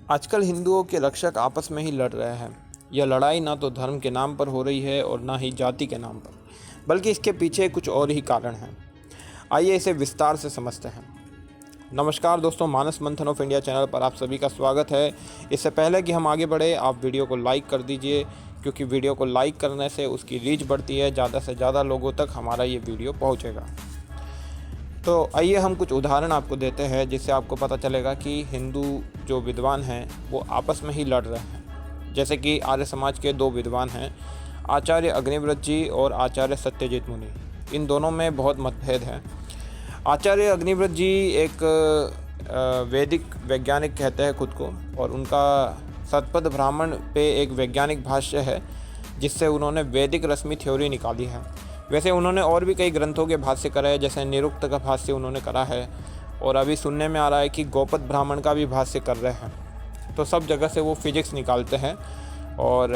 आजकल हिंदुओं के रक्षक आपस में ही लड़ रहे हैं। यह लड़ाई ना तो धर्म के नाम पर हो रही है और ना ही जाति के नाम पर, बल्कि इसके पीछे कुछ और ही कारण हैं। आइए इसे विस्तार से समझते हैं। नमस्कार दोस्तों, मानस मंथन ऑफ इंडिया चैनल पर आप सभी का स्वागत है। इससे पहले कि हम आगे बढ़े, आप वीडियो को लाइक कर दीजिए, क्योंकि वीडियो को लाइक करने से उसकी रीच बढ़ती है, ज़्यादा से ज़्यादा लोगों तक हमारा ये वीडियो पहुँचेगा। तो आइए हम कुछ उदाहरण आपको देते हैं, जिससे आपको पता चलेगा कि हिंदू जो विद्वान हैं वो आपस में ही लड़ रहे हैं। जैसे कि आर्य समाज के दो विद्वान हैं, आचार्य अग्निव्रत जी और आचार्य सत्यजित मुनि। इन दोनों में बहुत मतभेद है। आचार्य अग्निव्रत जी एक वैदिक वैज्ञानिक कहते हैं खुद को, और उनका शतपथ ब्राह्मण पे एक वैज्ञानिक भाष्य है, जिससे उन्होंने वैदिक रश्मि थ्योरी निकाली है। वैसे उन्होंने और भी कई ग्रंथों के भाष्य करे हैं, जैसे निरुक्त का भाष्य उन्होंने करा है, और अभी सुनने में आ रहा है कि गौपद ब्राह्मण का भी भाष्य कर रहे हैं। तो सब जगह से वो फिजिक्स निकालते हैं, और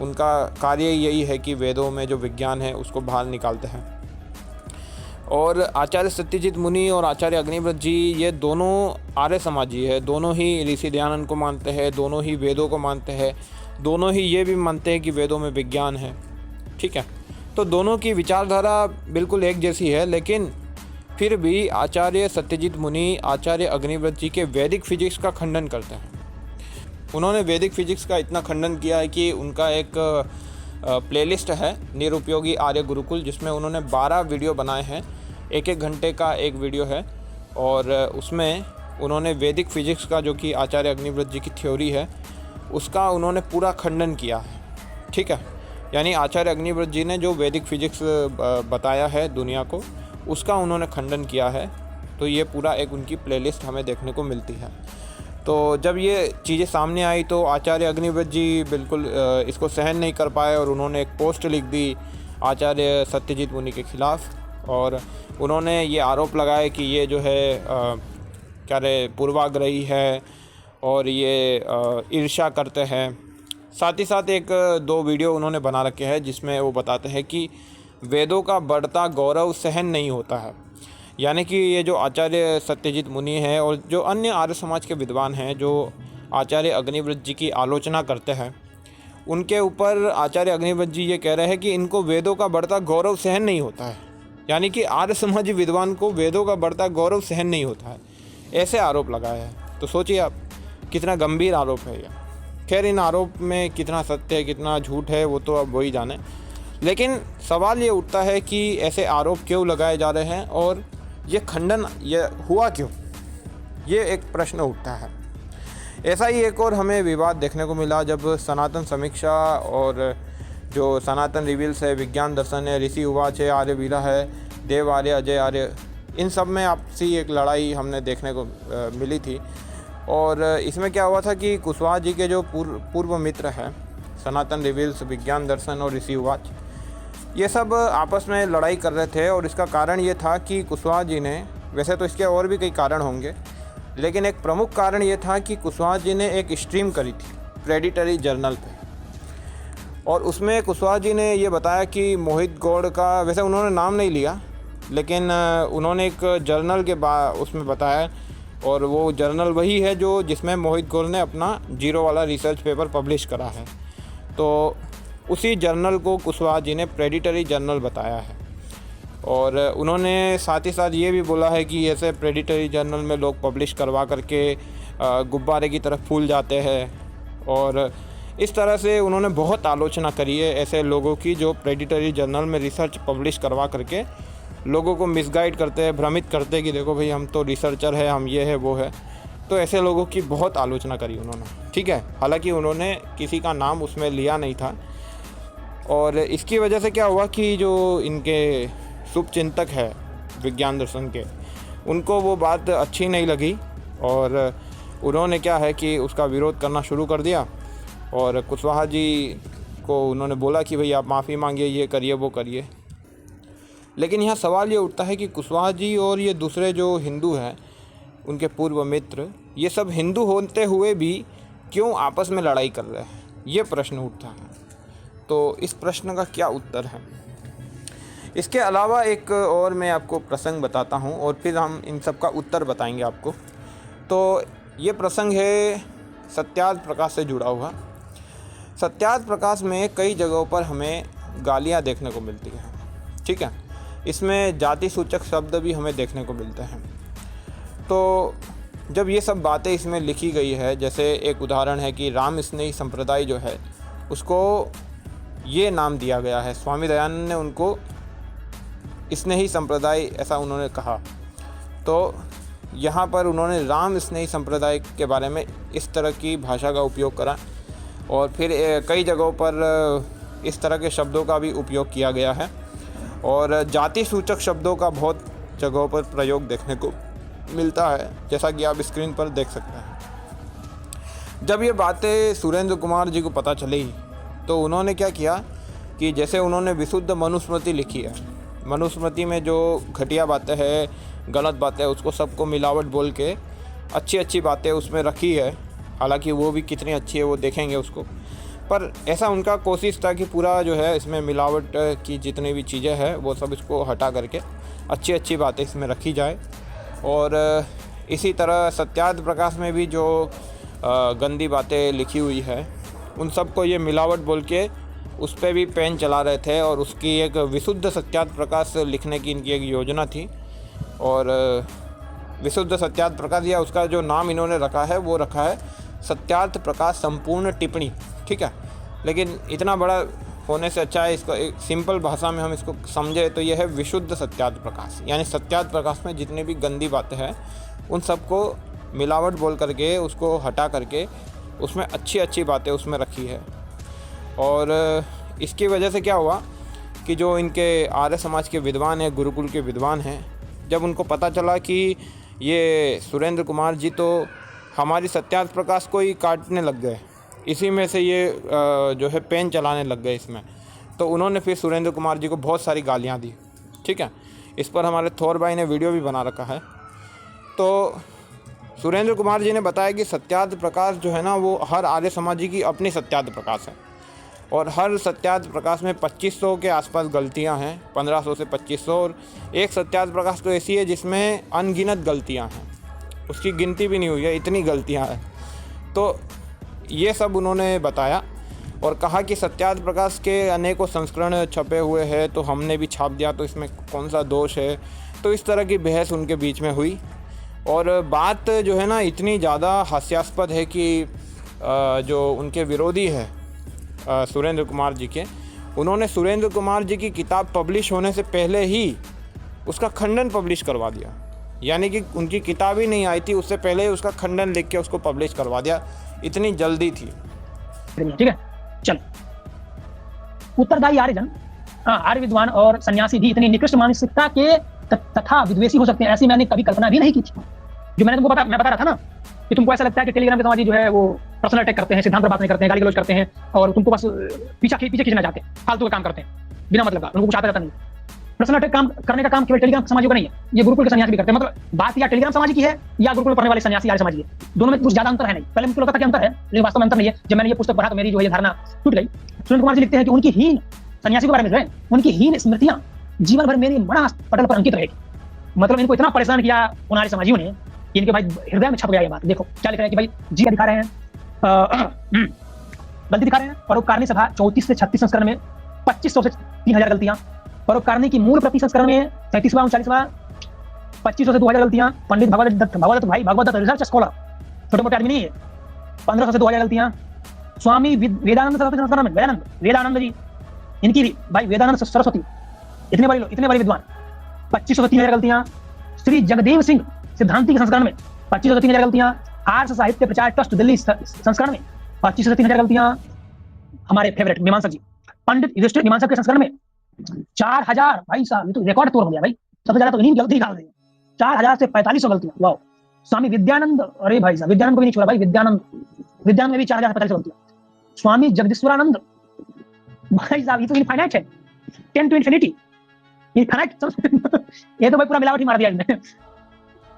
उनका कार्य यही है कि वेदों में जो विज्ञान है उसको बाहर निकालते हैं। और आचार्य सत्यजित मुनि और आचार्य अग्निव्रत जी, ये दोनों आर्य समाजी है। दोनों ही ऋषि दयानंद को मानते हैं, दोनों ही वेदों को मानते हैं, दोनों ही ये भी मानते हैं कि वेदों में विज्ञान है। ठीक है, तो दोनों की विचारधारा बिल्कुल एक जैसी है, लेकिन फिर भी आचार्य सत्यजित मुनि आचार्य अग्निव्रत जी के वैदिक फिजिक्स का खंडन करते हैं। उन्होंने वैदिक फिजिक्स का इतना खंडन किया है कि उनका एक प्लेलिस्ट है, निरुपयोगी आर्य गुरुकुल, जिसमें उन्होंने 12 वीडियो बनाए हैं। एक घंटे का एक वीडियो है, और उसमें उन्होंने वैदिक फिजिक्स का, जो कि आचार्य अग्निव्रत जी की थ्योरी है, उसका उन्होंने पूरा खंडन किया है। ठीक है, यानी आचार्य अग्निव्रत जी ने जो वैदिक फिजिक्स बताया है दुनिया को, उसका उन्होंने खंडन किया है। तो ये पूरा एक उनकी प्लेलिस्ट हमें देखने को मिलती है। तो जब ये चीज़ें सामने आई तो आचार्य अग्निव्रत जी बिल्कुल इसको सहन नहीं कर पाए, और उन्होंने एक पोस्ट लिख दी आचार्य सत्यजित मुनि के ख़िलाफ़, और उन्होंने ये आरोप लगाया कि ये जो है क्या रे पूर्वाग्रही है, और ये ईर्ष्या करते हैं। साथ ही साथ एक दो वीडियो उन्होंने बना रखे हैं, जिसमें वो बताते हैं कि वेदों का बढ़ता गौरव सहन नहीं होता है। यानी कि ये जो आचार्य सत्यजित मुनि हैं और जो अन्य आर्य समाज के विद्वान हैं, जो आचार्य अग्निव्रत जी की आलोचना करते हैं, उनके ऊपर आचार्य अग्निव्रत जी ये कह रहे हैं कि इनको वेदों का बढ़ता गौरव सहन नहीं होता है। यानी कि आर्य समाजी विद्वान को वेदों का बढ़ता गौरव सहन नहीं होता है, ऐसे आरोप लगाया है। तो सोचिए आप, कितना गंभीर आरोप है यह। खैर, इन आरोप में कितना सत्य है कितना झूठ है वो तो अब वही जाने, लेकिन सवाल ये उठता है कि ऐसे आरोप क्यों लगाए जा रहे हैं, और ये खंडन ये हुआ क्यों, ये एक प्रश्न उठता है। ऐसा ही एक और हमें विवाद देखने को मिला, जब सनातन समीक्षा और जो सनातन रिवील्स है, विज्ञान दर्शन है, ऋषि उवाच है, आर्यवीरा है, देव आर्य, अजय आर्य, इन सब में आपसी एक लड़ाई हमने देखने को मिली थी। और इसमें क्या हुआ था कि कुशवाहा जी के जो पूर्व मित्र हैं, सनातन रिवील्स, विज्ञान दर्शन और ऋषि उवाच, ये सब आपस में लड़ाई कर रहे थे। और इसका कारण ये था कि कुशवाहा जी ने, वैसे तो इसके और भी कई कारण होंगे, लेकिन एक प्रमुख कारण ये था कि कुशवाहा जी ने एक स्ट्रीम करी थी प्रेडिटरी जर्नल पे, और उसमें कुशवाहा जी ने ये बताया कि मोहित गौड़ का, वैसे उन्होंने नाम नहीं लिया, लेकिन उन्होंने एक जर्नल के उसमें बताया, और वो जर्नल वही है जो जिसमें मोहित गौड़ ने अपना जीरो वाला रिसर्च पेपर पब्लिश करा है। तो उसी जर्नल को कुशवाहा जी ने प्रेडिटरी जर्नल बताया है। और उन्होंने साथ ही साथ ये भी बोला है कि ऐसे प्रेडिटरी जर्नल में लोग पब्लिश करवा करके गुब्बारे की तरफ फूल जाते हैं, और इस तरह से उन्होंने बहुत आलोचना करी है ऐसे लोगों की, जो प्रेडिटरी जर्नल में रिसर्च पब्लिश करवा करके लोगों को मिसगाइड करते हैं, भ्रमित करते हैं कि देखो भाई, हम तो रिसर्चर है, हम ये है वो है। तो ऐसे लोगों की बहुत आलोचना करी उन्होंने। ठीक है, हालांकि उन्होंने किसी का नाम उसमें लिया नहीं था, और इसकी वजह से क्या हुआ कि जो इनके शुभचिंतक है विज्ञान दर्शन के, उनको वो बात अच्छी नहीं लगी, और उन्होंने क्या है कि उसका विरोध करना शुरू कर दिया। और कुशवाहा जी को उन्होंने बोला कि भाई आप माफ़ी मांगिए, ये करिए वो करिए। लेकिन यहाँ सवाल ये उठता है कि कुशवाहा जी और ये दूसरे जो हिंदू हैं, उनके पूर्व मित्र, ये सब हिंदू होते हुए भी क्यों आपस में लड़ाई कर रहे हैं, ये प्रश्न उठता है। तो इस प्रश्न का क्या उत्तर है? इसके अलावा एक और मैं आपको प्रसंग बताता हूँ, और फिर हम इन सब का उत्तर बताएंगे आपको। तो ये प्रसंग है सत्यार्थ प्रकाश से जुड़ा हुआ। सत्यार्थ प्रकाश में कई जगहों पर हमें गालियाँ देखने को मिलती हैं, ठीक है। इसमें जाति सूचक शब्द भी हमें देखने को मिलते हैं। तो जब ये सब बातें इसमें लिखी गई है, जैसे एक उदाहरण है कि राम स्नेही संप्रदाय जो है उसको ये नाम दिया गया है, स्वामी दयानंद ने उनको स्नेही संप्रदाय ऐसा उन्होंने कहा। तो यहाँ पर उन्होंने राम स्नेही संप्रदाय के बारे में इस तरह की भाषा का उपयोग करा और फिर कई जगहों पर इस तरह के शब्दों का भी उपयोग किया गया है और जाति सूचक शब्दों का बहुत जगहों पर प्रयोग देखने को मिलता है, जैसा कि आप स्क्रीन पर देख सकते हैं। जब ये बातें सुरेंद्र कुमार जी को पता चली तो उन्होंने क्या किया कि जैसे उन्होंने विशुद्ध मनुस्मृति लिखी है, मनुस्मृति में जो घटिया बातें हैं, गलत बातें, उसको सबको मिलावट बोल के अच्छी अच्छी बातें उसमें रखी है। हालांकि वो भी कितनी अच्छी है वो देखेंगे उसको, पर ऐसा उनका कोशिश था कि पूरा जो है इसमें मिलावट की जितनी भी चीज़ें हैं वो सब इसको हटा करके अच्छी अच्छी बातें इसमें रखी जाए। और इसी तरह सत्यार्थ प्रकाश में भी जो गंदी बातें लिखी हुई है उन सब को ये मिलावट बोल के उस पर भी पेन चला रहे थे और उसकी एक विशुद्ध सत्यार्थ प्रकाश लिखने की इनकी एक योजना थी। और विशुद्ध सत्यार्थ प्रकाश या उसका जो नाम इन्होंने रखा है वो रखा है सत्यार्थ प्रकाश संपूर्ण टिप्पणी, ठीक है। लेकिन इतना बड़ा होने से अच्छा है इसको एक सिंपल भाषा में हम इसको समझे तो यह है विशुद्ध सत्यार्थ प्रकाश। यानी सत्यार्थ प्रकाश में जितनी भी गंदी बातें हैं उन सबको मिलावट बोल करके उसको हटा करके उसमें अच्छी अच्छी बातें उसमें रखी है। और इसकी वजह से क्या हुआ कि जो इनके आर्य समाज के विद्वान हैं, गुरुकुल के विद्वान हैं, जब उनको पता चला कि ये सुरेंद्र कुमार जी तो हमारी सत्यार्थ प्रकाश को ही काटने लग गए, इसी में से ये जो है पेन चलाने लग गए इसमें, तो उन्होंने फिर सुरेंद्र कुमार जी को बहुत सारी गालियाँ दी, ठीक है। इस पर हमारे थोर भाई ने वीडियो भी बना रखा है। तो सुरेंद्र कुमार जी ने बताया कि सत्यार्थ प्रकाश जो है ना वो हर आर्य समाजी की अपनी सत्यार्थ प्रकाश है और हर सत्यार्थ प्रकाश में 2500 के आसपास गलतियां हैं, 1500 से 2500। और एक सत्यार्थ प्रकाश तो ऐसी है जिसमें अनगिनत गलतियां हैं, उसकी गिनती भी नहीं हुई है, इतनी गलतियां हैं। तो ये सब उन्होंने बताया और कहा कि सत्यार्थ प्रकाश के अनेकों संस्करण छपे हुए हैं तो हमने भी छाप दिया, तो इसमें कौन सा दोष है। तो इस तरह की बहस उनके बीच में हुई और बात जो है ना इतनी ज़्यादा हास्यास्पद है कि जो उनके विरोधी है सुरेंद्र कुमार जी के, उन्होंने सुरेंद्र कुमार जी की किताब पब्लिश होने से पहले ही उसका खंडन पब्लिश करवा दिया। यानी कि उनकी किताब ही नहीं आई थी उससे पहले ही उसका खंडन लिख के उसको पब्लिश करवा दिया, इतनी जल्दी थी। ठीक है, चल। उत्तरदायी आर्यजन, आर्य विद्वान और सन्यासी भी इतनी निकृष्ट मानसिकता के तथा विद्वेषी हो सकते हैं, ऐसी मैंने कभी कल्पना भी नहीं की थी। जो मैंने तुमको मैं बता रहा था ना कि तुमको ऐसा लगता है कि टेलीग्राम के समाजी जो है वो पर्सनल अटैक करते हैं, सिद्धांत पर बात नहीं करते हैं, गाली गलौज करते हैं और तुमको बस पीछे खींचना चाहते हैं, फालतू का काम करते हैं बिना मतलब का, उनको कुछ आता रहता नहीं। पर्सनल अटैक काम करने का काम केवल टेलीग्राम समाजियों का नहीं है, ये गुरुकुल के सन्यासी भी करते हैं। मतलब बात या टेलीग्राम समाजी की है या गुरुकुल में पढ़ने वाले सन्यासी आर्य समाजी है, दोनों में कुछ ज्यादा अंतर है नहीं। पहले मुझे लगता था कि अंतर है, लेकिन वास्तव में अंतर नहीं है। जब मैंने ये पुस्तक पढ़ा तो मेरी जो है धारणा टूट गई। सुरेंद्र कुमार जी लिखते हैं कि उनकी हीन सन्यासी के बारे में जो है उनकी हीन स्मृतियां जीवन भर मेरी मनास पटल पर अंकित रहेगी। मतलब इनको इतना परेशान किया उन आर्य समाजियों ने कि इनके भाई हृदय में छप गया ये बात। देखो क्या लिख रहे हैं कि भाई जी दिखा रहे हैं, गलती दिखा रहे हैं। परोपकारिणी सभा 34 से 36 संस्करण में 2500 से 3000 गलतियां, परोपकारिणी की मूल प्रति संस्करण में 33वां 39वां 2500 से 2000 गलतियां, पंडित भगवत दत्त रिसर्च स्कॉलर, छोटे मोटे आदमी नहीं है, 1500 से 2000 गलतियां, स्वामी वेदानंद सरस्वती संस्करण में वेदानंद जी, इनकी भाई वेदानंद सरस्वती इतने बड़े विद्वान, 2500 से 3000 गलतियां, श्री जगदेव सिंह सिद्धांति के संस्करण में 2500 से 3000 गलतियां, आर्ष साहित्य प्रचार ट्रस्ट दिल्ली संस्करण में 2500 से 3000 गलतियां, हमारे फेवरेट मीमांसक जी पंडित युधिष्ठिर मीमांसक के संस्करण में 4000, भाई साहब ये तो रिकॉर्ड तोड़ हो गया भाई, सबसे ज्यादा तो इन्हीं गलती निकाल दी, 4000 से 4500 गलतियां। वाह। स्वामी विद्यानंद, अरे भाई साहब विद्यानंद को भी नहीं छोड़ा भाई, विद्यानंद में भी 4000 से 4500 गलतियां। स्वामी जगदीश्वरानंद, भाई साहब ये तो इनफाइनाइट है, 10 to infinity, इनफाइनाइट। ये तो भाई पूरा मिलावट ही मार दिया इन्होंने।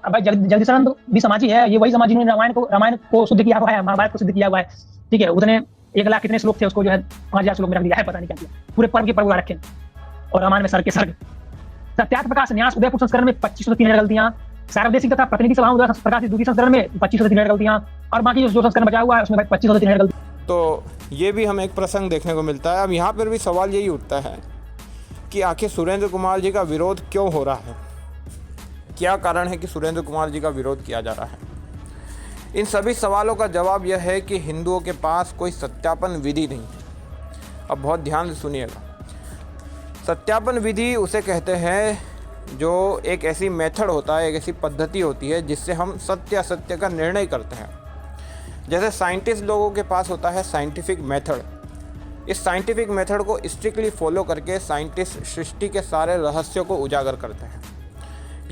अब भाई जगदीशानंद भी समाजी है, ये वही समाजी जिन्होंने रामायण को शुद्ध किया हुआ है, महाभारत को शुद्ध किया हुआ है, ठीक है। उतने 1 लाख कितने श्लोक थे उसको जो है 5000 श्लोक में रख दिया है, पता नहीं क्या किया, पूरे पर्व के पर्व रखे और रामायण में सर्ग के सर्ग। सत्यार्थ प्रकाश न्यास उदयपुर संस्करण में 2500 से 3000 गलतियां, सार्वदेशिक तथा प्रतिनिधि सभाओं द्वारा प्रकाशित द्वितीय संस्करण में 25 से 3 गलतियां, और बाकी जो संस्करण बचा हुआ है उसमें 25 से 3 गलतियां। तो ये भी हमें एक प्रसंग देखने को मिलता है। अब यहाँ पर भी सवाल यही उठता है कि आखिर सुरेंद्र कुमार जी का विरोध क्यों हो रहा है, क्या कारण है कि सुरेंद्र कुमार जी का विरोध किया जा रहा है। इन सभी सवालों का जवाब यह है कि हिंदुओं के पास कोई सत्यापन विधि नहीं है। अब बहुत ध्यान से सुनिएगा, सत्यापन विधि उसे कहते हैं जो एक ऐसी मेथड होता है, एक ऐसी पद्धति होती है जिससे हम सत्य असत्य का निर्णय करते हैं। जैसे साइंटिस्ट लोगों के पास होता है साइंटिफिक मेथड। इस साइंटिफिक मेथड को स्ट्रिक्टली फॉलो करके साइंटिस्ट सृष्टि के सारे रहस्यों को उजागर करते हैं।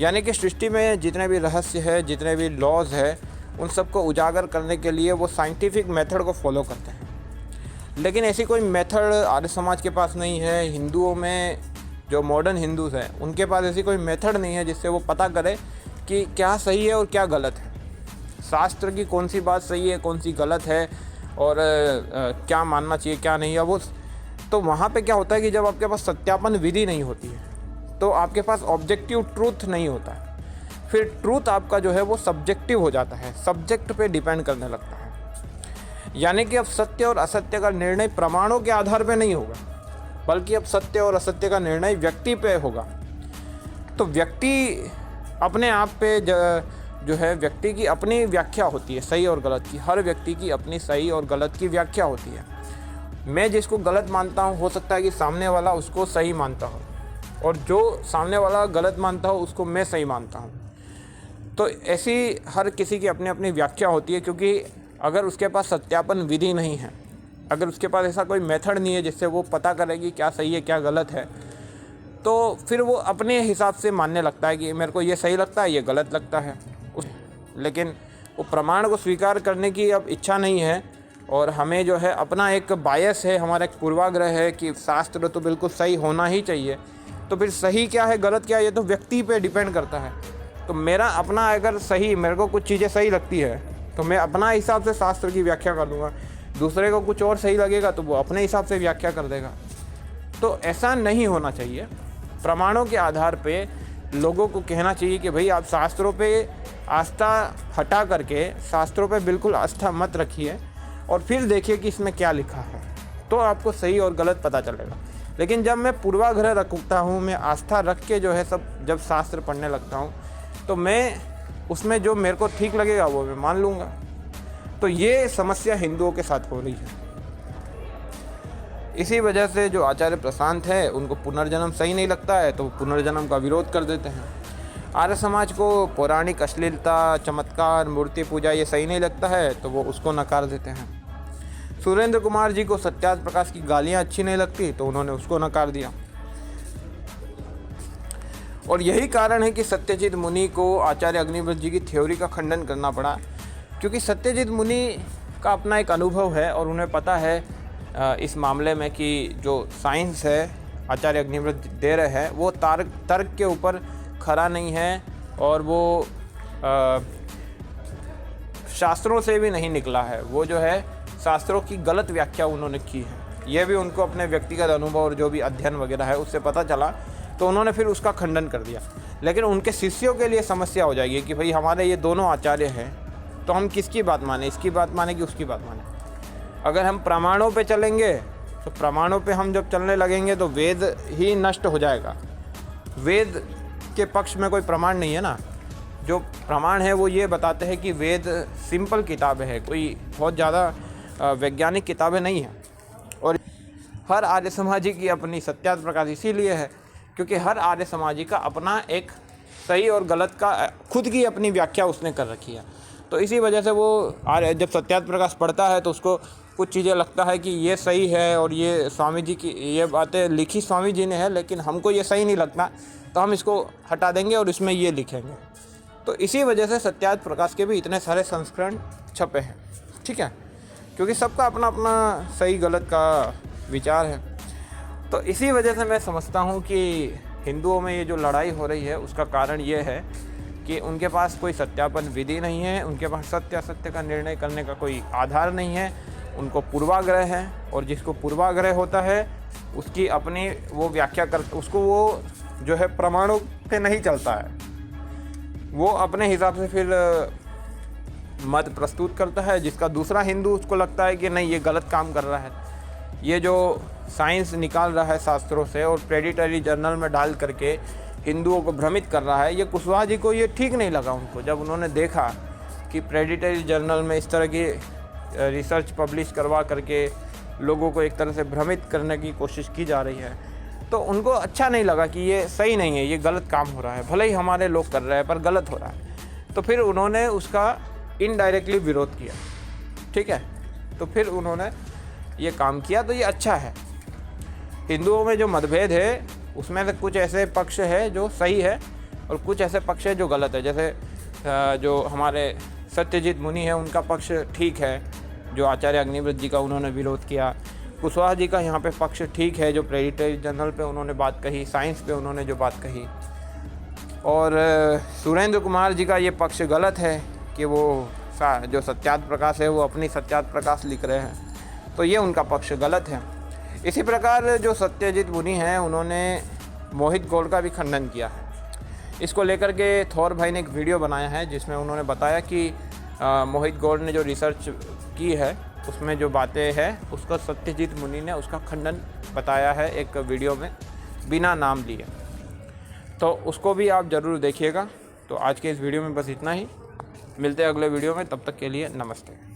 यानी कि सृष्टि में जितने भी रहस्य है, जितने भी लॉज है, उन सबको उजागर करने के लिए वो साइंटिफिक मेथड को फॉलो करते हैं। लेकिन ऐसी कोई मेथड आर्य समाज के पास नहीं है। हिंदुओं में जो मॉडर्न हिंदूज़ हैं उनके पास ऐसी कोई मेथड नहीं है जिससे वो पता करे कि क्या सही है और क्या गलत है, शास्त्र की कौन सी बात सही है, कौन सी गलत है, और क्या मानना चाहिए क्या नहीं है। वो तो वहाँ पे क्या होता है कि जब आपके पास सत्यापन विधि नहीं होती है तो आपके पास ऑब्जेक्टिव ट्रूथ नहीं होता है। फिर ट्रूथ आपका जो है वो सब्जेक्टिव हो जाता है, सब्जेक्ट पे डिपेंड करने लगता है। यानी कि अब सत्य और असत्य का निर्णय प्रमाणों के आधार पे नहीं होगा, बल्कि अब सत्य और असत्य का निर्णय व्यक्ति पे होगा। तो व्यक्ति अपने आप पे जो है व्यक्ति की अपनी व्याख्या होती है सही और गलत की। हर व्यक्ति की अपनी सही और गलत की व्याख्या होती है। मैं जिसको गलत मानता हूँ हो सकता है कि सामने वाला उसको सही मानता हो, और जो सामने वाला गलत मानता हो उसको मैं सही मानता हूँ। तो ऐसी हर किसी की अपनी अपनी व्याख्या होती है, क्योंकि अगर उसके पास सत्यापन विधि नहीं है, अगर उसके पास ऐसा कोई मेथड नहीं है जिससे वो पता करेगी क्या सही है क्या गलत है, तो फिर वो अपने हिसाब से मानने लगता है कि मेरे को ये सही लगता है, ये गलत लगता है। लेकिन वो प्रमाण को स्वीकार करने की अब इच्छा नहीं है, और हमें जो है अपना एक बायस है, हमारा एक पूर्वाग्रह है कि शास्त्र तो बिल्कुल सही होना ही चाहिए। तो फिर सही क्या है गलत क्या है ये तो व्यक्ति पे डिपेंड करता है। तो मेरा अपना अगर सही, मेरे को कुछ चीज़ें सही लगती है तो मैं अपना हिसाब से शास्त्र की व्याख्या कर दूँगा, दूसरे को कुछ और सही लगेगा तो वो अपने हिसाब से व्याख्या कर देगा। तो ऐसा नहीं होना चाहिए। प्रमाणों के आधार पे लोगों को कहना चाहिए कि भाई आप शास्त्रों पे आस्था हटा करके शास्त्रों पे बिल्कुल आस्था मत रखिए, और फिर देखिए कि इसमें क्या लिखा है, तो आपको सही और गलत पता चलेगा। लेकिन जब मैं पूर्वाग्रह रखता हूँ, मैं आस्था रख के जो है जब शास्त्र पढ़ने लगता हूँ, तो मैं उसमें जो मेरे को ठीक लगेगा वो मैं मान लूँगा। तो ये समस्या हिंदुओं के साथ हो रही है। इसी वजह से जो आचार्य प्रशांत है उनको पुनर्जन्म सही नहीं लगता है, तो पुनर्जन्म का विरोध कर देते हैं। आर्य समाज को पौराणिक अश्लीलता, चमत्कार, मूर्ति पूजा ये सही नहीं लगता है, तो वो उसको नकार देते हैं। सुरेंद्र कुमार जी को सत्यार्थ प्रकाश की गालियाँ अच्छी नहीं लगती, तो उन्होंने उसको नकार दिया। और यही कारण है कि सत्यजित मुनि को आचार्य अग्निव्रत जी की थ्योरी का खंडन करना पड़ा, क्योंकि सत्यजित मुनि का अपना एक अनुभव है और उन्हें पता है इस मामले में कि जो साइंस है आचार्य अग्निव्रत दे रहे हैं वो तर्क के ऊपर खरा नहीं है, और वो शास्त्रों से भी नहीं निकला है। वो जो है शास्त्रों की गलत व्याख्या उन्होंने की है। ये भी उनको अपने व्यक्तिगत अनुभव और जो भी अध्ययन वगैरह है उससे पता चला, तो उन्होंने फिर उसका खंडन कर दिया। लेकिन उनके शिष्यों के लिए समस्या हो जाएगी कि भाई हमारे ये दोनों आचार्य हैं, तो हम किसकी बात माने, इसकी बात माने कि उसकी बात माने। अगर हम प्रमाणों पे चलेंगे तो प्रमाणों पे हम जब चलने लगेंगे तो वेद ही नष्ट हो जाएगा। वेद के पक्ष में कोई प्रमाण नहीं है ना। जो प्रमाण है वो ये बताते हैं कि वेद सिंपल किताबें हैं, कोई बहुत ज़्यादा वैज्ञानिक किताबें नहीं हैं। और हर आर्य समाजी की अपनी सत्यार्थ प्रकाश इसीलिए है क्योंकि हर आर्य समाजी का अपना एक सही और गलत का खुद की अपनी व्याख्या उसने कर रखी है। तो इसी वजह से वो जब सत्यार्थ प्रकाश पढ़ता है तो उसको कुछ चीज़ें लगता है कि ये सही है, और ये स्वामी जी की ये बातें लिखी स्वामी जी ने है, लेकिन हमको ये सही नहीं लगता, तो हम इसको हटा देंगे और इसमें ये लिखेंगे। तो इसी वजह से सत्यार्थ प्रकाश के भी इतने सारे संस्करण छपे हैं, ठीक है, क्योंकि सबका अपना अपना सही गलत का विचार है। तो इसी वजह से मैं समझता हूँ कि हिंदुओं में ये जो लड़ाई हो रही है उसका कारण ये है कि उनके पास कोई सत्यापन विधि नहीं है, उनके पास सत्य असत्य का निर्णय करने का कोई आधार नहीं है, उनको पूर्वाग्रह है, और जिसको पूर्वाग्रह होता है उसकी अपनी वो व्याख्या कर, उसको वो जो है प्रमाणों पे नहीं चलता है, वो अपने हिसाब से फिर मत प्रस्तुत करता है, जिसका दूसरा हिंदू उसको लगता है कि नहीं ये गलत काम कर रहा है, ये जो साइंस निकाल रहा है शास्त्रों से और प्रेडिटरी जर्नल में डाल करके हिंदुओं को भ्रमित कर रहा है, ये कुशवाहा जी को ये ठीक नहीं लगा। उनको जब उन्होंने देखा कि प्रेडिटरी जर्नल में इस तरह की रिसर्च पब्लिश करवा करके लोगों को एक तरह से भ्रमित करने की कोशिश की जा रही है, तो उनको अच्छा नहीं लगा कि ये सही नहीं है, ये गलत काम हो रहा है, भले ही हमारे लोग कर रहे हैं पर गलत हो रहा है। तो फिर उन्होंने उसका इनडायरेक्टली विरोध किया, ठीक है। तो फिर उन्होंने ये काम किया, तो ये अच्छा है। हिंदुओं में जो मतभेद है उसमें से कुछ ऐसे पक्ष है जो सही है और कुछ ऐसे पक्ष है जो गलत है। जैसे जो हमारे सत्यजित मुनि है उनका पक्ष ठीक है, जो आचार्य अग्निव्रत जी का उन्होंने विरोध किया। कुशवाहा जी का यहाँ पे पक्ष ठीक है, जो प्रेडिटरी जर्नल पे उन्होंने बात कही, साइंस पे उन्होंने जो बात कही। और सुरेंद्र कुमार जी का ये पक्ष गलत है कि वो जो सत्यार्थ प्रकाश है वो अपनी सत्यार्थ प्रकाश लिख रहे हैं, तो ये उनका पक्ष गलत है। इसी प्रकार जो सत्यजित मुनि हैं उन्होंने मोहित गौड़ का भी खंडन किया है। इसको लेकर के थौर भाई ने एक वीडियो बनाया है जिसमें उन्होंने बताया कि मोहित गौड़ ने जो रिसर्च की है उसमें जो बातें हैं उसको सत्यजित मुनि ने उसका खंडन बताया है एक वीडियो में बिना नाम लिए। तो उसको भी आप ज़रूर देखिएगा। तो आज के इस वीडियो में बस इतना ही, मिलते हैं अगले वीडियो में, तब तक के लिए नमस्ते।